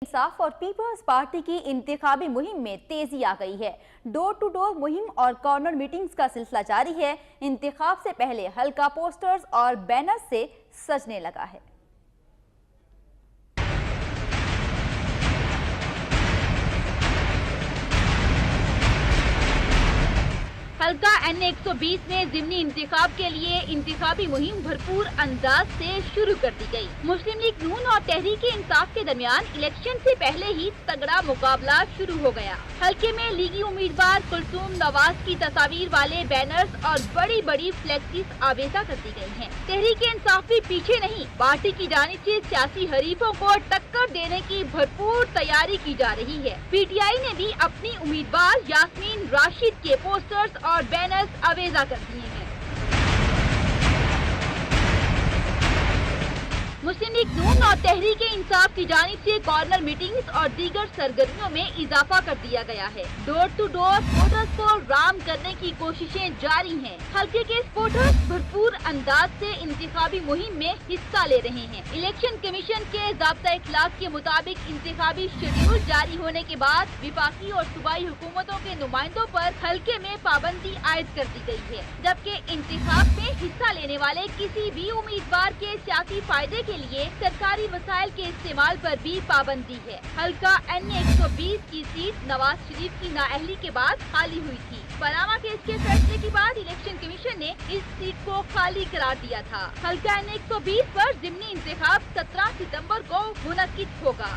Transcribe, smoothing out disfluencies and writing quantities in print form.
इंसाफ और peoples party की इंतखाबी मुहिम में तेजी आ गई है। डोर टू डोर मुहिम और कॉर्नर मीटिंग्स का सिलसिला जारी है। इंतखाब से पहले हल्का पोस्टर्स और बैनर्स से सजने लगा है। हल्का N120 में ज़िमनी इंतखाब के लिए इंतखाबी मुहिम भरपूर अंदाज से शुरू कर दी गई। मुस्लिम लीग नून और तहरीक-ए इंसाफ के दरमियान इलेक्शन से पहले ही तगड़ा मुकाबला शुरू हो गया। हल्के में लीगी उम्मीदवार कुलसूम नवाज की तस्वीर वाले बैनर्स और बड़ी बड़ी फ्लेक्सीज आवेजा कर दी गई हैं। तहरीक-ए इंसाफ भी पीछे नहीं, पार्टी की जानिब से सियासी हरीफों को टक्कर देने की भरपूर तैयारी की जा रही है। PTI ने भी अपनी उम्मीदवार यास्मीन राशिद के पोस्टर्स और बैनर्स आवेजा कर दिए हैं। मुस्लिम लीग नून और तहरीक इंसाफ की जानिब से कॉर्नर मीटिंग्स और दीगर सरगर्मियों में इजाफा कर दिया गया है। डोर टू डोर वोटर्स को राम करने की कोशिशें जारी हैं। हल्के के वोटर्स भरपूर अंदाज से इंतखाबी मुहिम में हिस्सा ले रहे हैं। इलेक्शन कमीशन के ज़ाब्ता इखलाक के मुताबिक इंतखाबी शेड्यूल जारी होने के बाद विफाकी और सूबाई हुकूमतों के नुमाइंदों पर हल्के में पाबंदी आयद कर दी गई है, जबकि इंतखाब में हिस्सा लेने वाले किसी भी उम्मीदवार के सियासी फायदे के लिए सरकारी वसाइल के इस्तेमाल पर भी पाबंदी है। हल्का N120 की सीट नवाज शरीफ की नाअहली के बाद खाली हुई थी। पनामा केस के फैसले के बाद इलेक्शन कमीशन ने इस सीट को खाली करार दिया था। हल्का N120 पर ज़िमनी इंतखाब 17 सितंबर को मुनक्किद होगा।